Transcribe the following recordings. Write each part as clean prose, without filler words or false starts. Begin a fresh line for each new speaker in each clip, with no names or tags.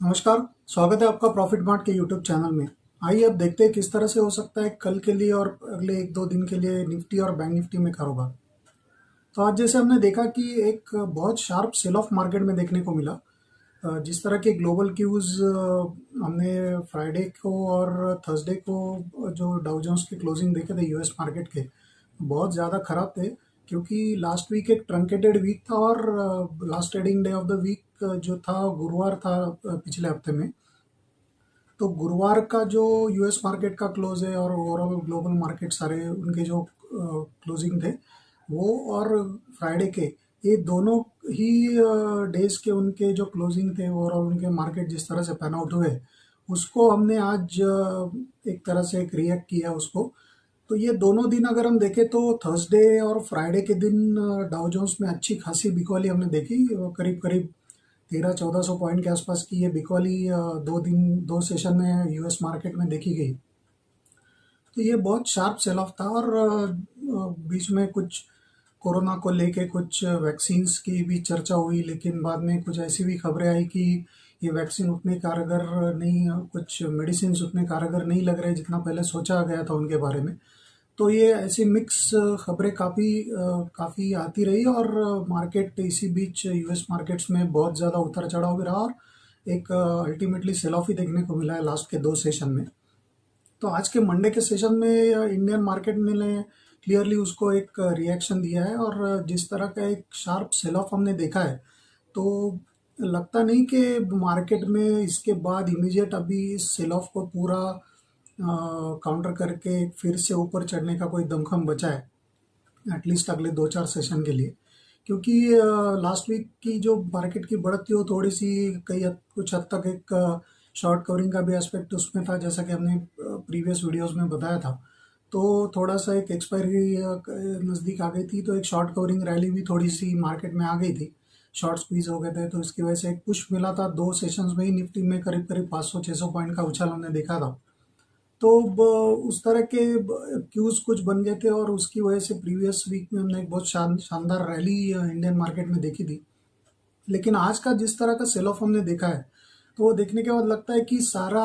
नमस्कार। स्वागत है आपका प्रॉफिट मार्ट के यूट्यूब चैनल में। आइए अब देखते हैं किस तरह से हो सकता है कल के लिए और अगले एक दो दिन के लिए निफ्टी और बैंक निफ्टी में कारोबार। तो आज जैसे हमने देखा कि एक बहुत शार्प सेल ऑफ मार्केट में देखने को मिला। जिस तरह के ग्लोबल क्यूज हमने फ्राइडे को और थर्सडे को जो डाउ जोन्स के क्लोजिंग देखे थे यूएस मार्केट के, बहुत ज़्यादा खराब थे। क्योंकि लास्ट वीक एक ट्रंकेटेड वीक था और last trading day of the week जो था गुरुवार था पिछले हफ्ते में। तो गुरुवार का जो यूएस मार्केट का क्लोज है और ओवरऑल ग्लोबल मार्केट सारे उनके जो क्लोजिंग थे वो, और फ्राइडे के, ये दोनों ही डेज के उनके जो क्लोजिंग थे ओवरऑल उनके मार्केट जिस तरह से पैन आउट हुए, उसको हमने आज एक तरह से एक रिएक्ट किया उसको। तो ये दोनों दिन अगर हम देखें तो थर्सडे और फ्राइडे के दिन डाउ जोन्स में अच्छी खासी बिकवाली हमने देखी। करीब करीब 1300-1400 पॉइंट के आसपास की ये बिकवाली दो सेशन में यूएस मार्केट में देखी गई। तो ये बहुत शार्प सेल ऑफ था और बीच में कुछ कोरोना को लेके कुछ वैक्सीन्स की भी चर्चा हुई, लेकिन बाद में कुछ ऐसी भी खबरें आई कि ये वैक्सीन उतने कारगर नहीं, कुछ मेडिसिन उतने कारगर नहीं लग रहे जितना पहले सोचा गया था उनके बारे में। तो ये ऐसी मिक्स खबरें काफ़ी आती रही और मार्केट इसी बीच यूएस मार्केट्स में बहुत ज़्यादा उतार चढ़ाव भी रहा और एक अल्टीमेटली सेल ऑफ ही देखने को मिला है लास्ट के दो सेशन में। तो आज के मंडे के सेशन में इंडियन मार्केट ने क्लियरली उसको एक रिएक्शन दिया है और जिस तरह का एक शार्प सेल ऑफ हमने देखा है, तो लगता नहीं कि मार्केट में इसके बाद इमीडिएट अभी इस सेल ऑफ को पूरा काउंटर करके फिर से ऊपर चढ़ने का कोई दमखम बचा है, एटलीस्ट अगले दो चार सेशन के लिए। क्योंकि लास्ट वीक की जो मार्केट की बढ़त थी वो थोड़ी सी कुछ हद तक एक शॉर्ट कवरिंग का भी एस्पेक्ट उसमें था, जैसा कि हमने प्रीवियस वीडियोस में बताया था। तो थोड़ा सा एक एक्सपायरी नज़दीक आ गई थी, तो एक शॉर्ट कवरिंग रैली भी थोड़ी सी मार्केट में आ गई थी। शॉर्ट स्क्वीज हो गए थे, तो इसकी वजह से एक पुश मिला था। दो सेशंस में ही निफ्टी में करीब करीब 500-600 पॉइंट का उछाल हमने देखा था। तो उस तरह के क्यूज कुछ बन गए थे और उसकी वजह से प्रीवियस वीक में हमने एक बहुत शानदार रैली इंडियन मार्केट में देखी थी। लेकिन आज का जिस तरह का सेल ऑफ हमने देखा है, तो वो देखने के बाद लगता है कि सारा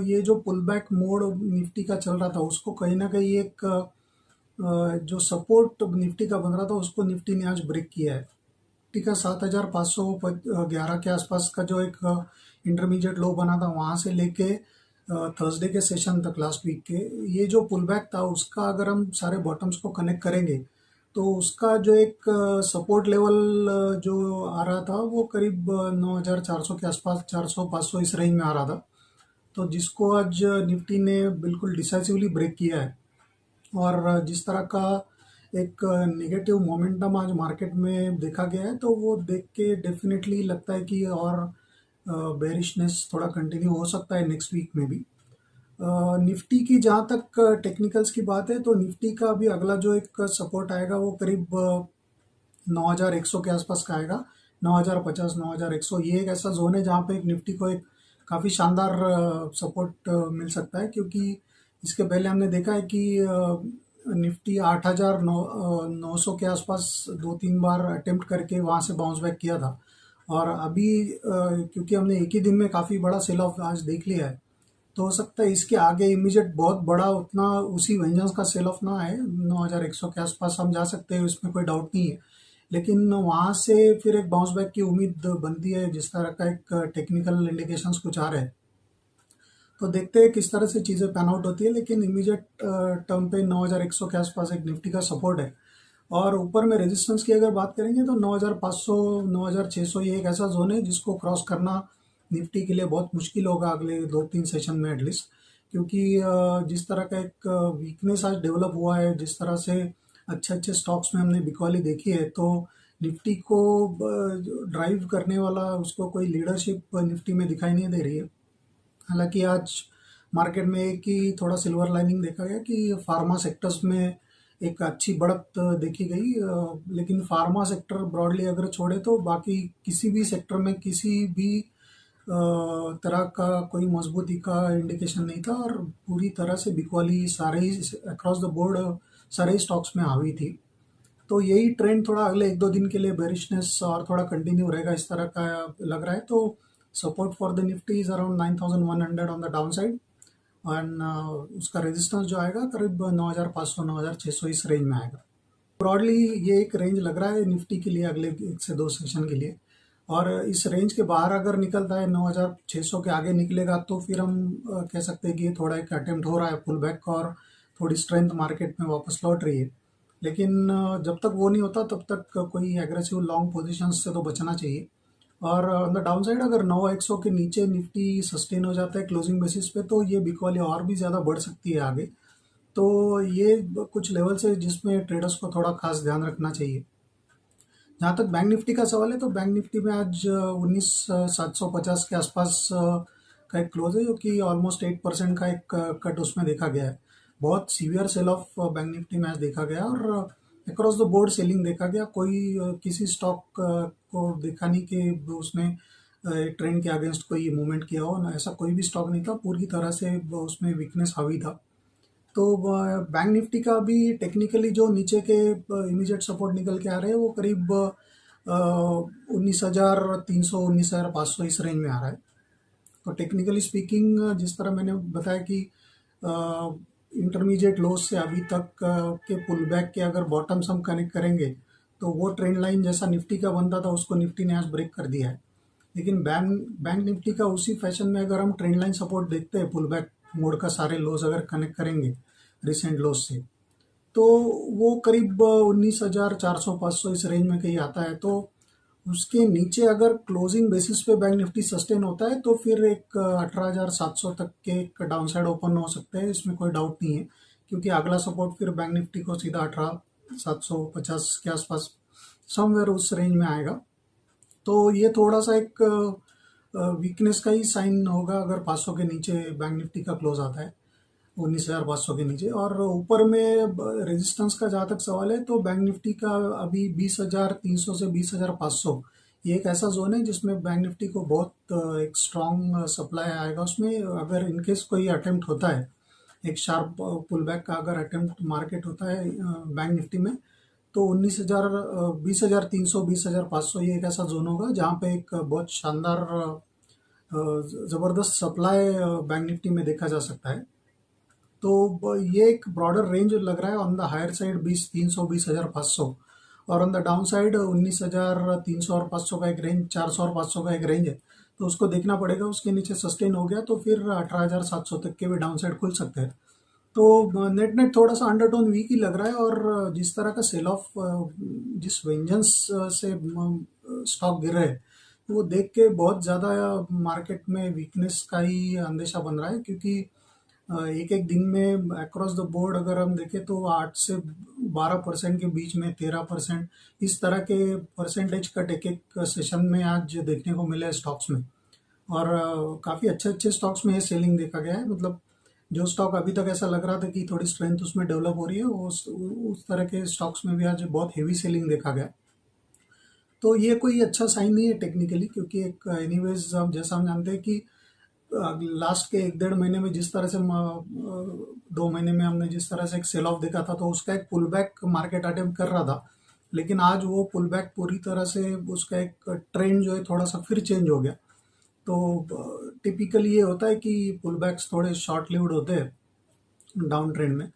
ये जो पुल बैक मोड निफ्टी का चल रहा था उसको कहीं ना कहीं एक जो सपोर्ट निफ्टी का बन रहा था उसको निफ्टी ने आज ब्रेक किया है। निफ्टी का 7511 के आसपास का जो एक इंटरमीडिएट लो बना था वहाँ से लेके थर्सडे के सेशन तक लास्ट वीक के, ये जो पुल बैक था उसका अगर हम सारे बॉटम्स को कनेक्ट करेंगे तो उसका जो एक सपोर्ट लेवल जो आ रहा था वो करीब 9400 के आसपास, 400-500 इस रेंज में आ रहा था। तो जिसको आज निफ्टी ने बिल्कुल डिसाइसिवली ब्रेक किया है और जिस तरह का एक नेगेटिव मोमेंटम आज मार्केट में देखा गया है, तो वो देख के डेफिनेटली लगता है कि और बेरिशनेस थोड़ा कंटिन्यू हो सकता है नेक्स्ट वीक में भी। निफ्टी की जहाँ तक टेक्निकल्स की बात है, तो निफ्टी का भी अगला जो एक सपोर्ट आएगा वो करीब 9100 के आसपास का आएगा। 9050, 9100, ये एक ऐसा जोन है जहाँ पे एक निफ्टी को एक काफ़ी शानदार सपोर्ट मिल सकता है। क्योंकि इसके पहले हमने देखा है कि निफ्टी 8900 के आसपास दो तीन बार अटेम्प्ट करके वहाँ से बाउंस बैक किया था। और अभी क्योंकि हमने एक ही दिन में काफ़ी बड़ा सेल ऑफ आज देख लिया है, तो हो सकता है इसके आगे इमीडिएट बहुत बड़ा उतना उसी वेंजेंस का सेल ऑफ ना आए। 9100 के आसपास हम जा सकते हैं, इसमें कोई डाउट नहीं है। लेकिन वहाँ से फिर एक बाउंस बैक की उम्मीद बनती है जिस तरह का एक टेक्निकल इंडिकेशंस कुछ आ रहे हैं। तो देखते हैं किस तरह से चीज़ें पैन आउट होती है। लेकिन इमीडिएट टर्म पे 9100 के आसपास एक निफ्टी का सपोर्ट है। और ऊपर में रेजिस्टेंस की अगर बात करेंगे तो 9500, 9600 ये एक ऐसा जोन है जिसको क्रॉस करना निफ्टी के लिए बहुत मुश्किल होगा अगले दो तीन सेशन में एटलीस्ट। क्योंकि जिस तरह का एक वीकनेस आज डेवलप हुआ है, जिस तरह से अच्छे अच्छे स्टॉक्स में हमने बिकवाली देखी है, तो निफ्टी को ड्राइव करने वाला उसको कोई लीडरशिप निफ्टी में दिखाई नहीं दे रही है। हालांकि आज मार्केट में एक ही थोड़ा सिल्वर लाइनिंग देखा गया कि फार्मा सेक्टर्स में एक अच्छी बढ़त देखी गई। लेकिन फार्मा सेक्टर ब्रॉडली अगर छोड़े तो बाकी किसी भी सेक्टर में किसी भी तरह का कोई मजबूती का इंडिकेशन नहीं था और पूरी तरह से बिकवाली सारे ही अक्रॉस द बोर्ड सारे ही स्टॉक्स में हावी थी। तो यही ट्रेंड थोड़ा अगले एक दो दिन के लिए बेरिशनेस और थोड़ा कंटिन्यू रहेगा इस तरह का लग रहा है। तो support for the Nifty is around 9100 on the down side, and उसका रेजिस्टेंस जो आएगा करीब 9500 9600 इस रेंज में आएगा। ब्रॉडली ये एक रेंज लग रहा है निफ्टी के लिए अगले 1 से 2 सेशन के लिए। और इस रेंज के बाहर अगर निकलता है 9600 के आगे निकलेगा तो फिर हम कह सकते हैं कि ये थोड़ा एक अटेम्प्ट हो रहा है पुल बैक का और थोड़ी स्ट्रेंथ मार्केट में वापस लौट रही है। लेकिन जब तक वो नहीं होता तब तक कोई एग्रेसिव लॉन्ग पोजीशन से तो बचना चाहिए। और ऑन द डाउन साइड अगर 9100 के नीचे निफ्टी सस्टेन हो जाता है क्लोजिंग बेसिस पे तो ये बिक वाली और भी ज़्यादा बढ़ सकती है आगे। तो ये कुछ लेवल्स है जिसमें ट्रेडर्स को थोड़ा खास ध्यान रखना चाहिए। जहाँ तक बैंक निफ्टी का सवाल है तो बैंक निफ्टी में आज 19,750 के आसपास का एक क्लोज है, जो कि ऑलमोस्ट 8% का एक कट उसमें देखा गया है। बहुत severe sell off bank Nifty में आज देखा गया और अक्रॉस द बोर्ड सेलिंग देखा गया। कोई किसी स्टॉक को देखा नहीं कि उसने ट्रेंड के अगेंस्ट कोई मूवमेंट किया हो ना, ऐसा कोई भी स्टॉक नहीं था। पूरी तरह से उसमें वीकनेस हावी था। तो बैंक निफ्टी का भी टेक्निकली जो नीचे के इमीडिएट सपोर्ट निकल के आ रहे हैं वो करीब 19,300 19,500 इस रेंज में आ रहा है। तो टेक्निकली स्पीकिंग जिस तरह मैंने बताया कि इंटरमीडिएट लोज से अभी तक के पुल बैक के अगर बॉटम्स हम कनेक्ट करेंगे तो वो ट्रेंड लाइन जैसा निफ्टी का बनता था उसको निफ्टी ने आज ब्रेक कर दिया है। लेकिन बैंक निफ्टी का उसी फैशन में अगर हम ट्रेंड लाइन सपोर्ट देखते हैं पुल बैक मोड का सारे लोज अगर कनेक्ट करेंगे रिसेंट लोज से तो वो करीब 19,400 इस रेंज में कहीं आता है। तो उसके नीचे अगर क्लोजिंग बेसिस पे बैंक निफ्टी सस्टेन होता है तो फिर एक 18,700 तक के एक डाउन साइड ओपन हो सकते हैं, इसमें कोई डाउट नहीं है। क्योंकि अगला सपोर्ट फिर बैंक निफ्टी को सीधा 18,750 के आसपास समवेयर उस रेंज में आएगा। तो ये थोड़ा सा एक वीकनेस का ही साइन होगा अगर 500 के नीचे बैंक निफ्टी का क्लोज आता है, 19,500 के नीचे। और ऊपर में रेजिस्टेंस का जहाँ तक सवाल है तो बैंक निफ्टी का अभी 20,300 से 20,500 ये एक ऐसा जोन है जिसमें बैंक निफ्टी को बहुत एक स्ट्रॉन्ग सप्लाई आएगा। उसमें अगर इनकेस कोई अटेम्प्ट होता है, एक शार्प पुल बैक का अगर अटेम्प्ट मार्केट होता है बैंक निफ्टी में तो 20,300 20,500 ये एक ऐसा जोन होगा जहाँ पे एक बहुत शानदार ज़बरदस्त सप्लाई बैंक निफ्टी में देखा जा सकता है। तो ये एक ब्रॉडर रेंज लग रहा है। ऑन द हायर साइड 20,300 20,500 और ऑन द डाउन साइड 19,300 और 500 का एक रेंज, 400 और 500 का एक रेंज है। तो उसको देखना पड़ेगा, उसके नीचे सस्टेन हो गया तो फिर 18,700 तक के भी डाउन साइड खुल सकते हैं। तो नेट नेट थोड़ा सा अंडरटोन वीक ही लग रहा है। और जिस तरह का सेल ऑफ जिस वेंजेंस से स्टॉक गिर रहे हैं तो वो देख के बहुत ज़्यादा मार्केट में वीकनेस का ही अंदेशा बन रहा है। क्योंकि एक एक दिन में अक्रॉस द बोर्ड अगर हम देखें तो 8 से 12% के बीच में 13% इस तरह के परसेंटेज कट एक एक सेशन में आज देखने को मिले स्टॉक्स में। और काफ़ी अच्छे अच्छे स्टॉक्स में ये सेलिंग देखा गया है। मतलब जो स्टॉक अभी तक ऐसा लग रहा था कि थोड़ी स्ट्रेंथ उसमें डेवलप हो रही है उस तरह के स्टॉक्स में भी आज बहुत हेवी सेलिंग देखा गया। तो ये कोई अच्छा साइन नहीं है टेक्निकली, क्योंकि एक एनीवेज जैसा हम जानते हैं कि लास्ट के 1 डेढ़ महीने में जिस तरह से 2 महीने में हमने जिस तरह से एक सेल ऑफ देखा था तो उसका एक पुल बैक मार्केट अटेम्प्ट कर रहा था। लेकिन आज वो पुल बैक पूरी तरह से उसका एक ट्रेंड जो है थोड़ा सा फिर चेंज हो गया। तो टिपिकली ये होता है कि पुल बैक्स थोड़े शॉर्ट लिव्ड होते हैं डाउन ट्रेंड में।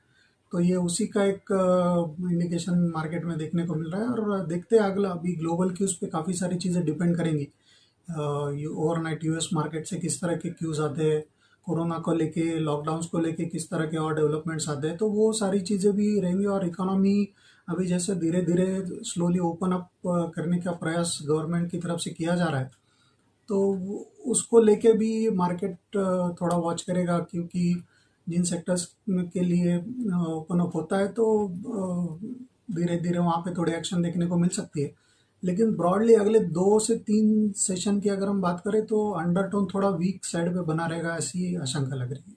तो ये उसी का एक इंडिकेशन मार्केट में देखने को मिल रहा है। और देखते हैं अगला, अभी ग्लोबल क्यूज़ पे काफ़ी सारी चीज़ें डिपेंड करेंगी। ओवरनाइट यूएस मार्केट से किस तरह के क्यूज आते हैं, कोरोना को लेके, लॉकडाउन्स को लेके किस तरह के और डेवलपमेंट्स आते हैं, तो वो सारी चीज़ें भी रहेंगी। और इकोनॉमी अभी जैसे धीरे धीरे स्लोली ओपन अप करने का प्रयास गवर्नमेंट की तरफ से किया जा रहा है तो उसको लेके भी मार्केट थोड़ा वॉच करेगा। क्योंकि जिन सेक्टर्स के लिए ओपन अप होता है तो धीरे धीरे वहाँ पे थोड़े एक्शन देखने को मिल सकती है। लेकिन ब्रॉडली अगले 2 से 3 सेशन की अगर हम बात करें तो अंडरटोन थोड़ा वीक साइड पे बना रहेगा, ऐसी आशंका लग रही है।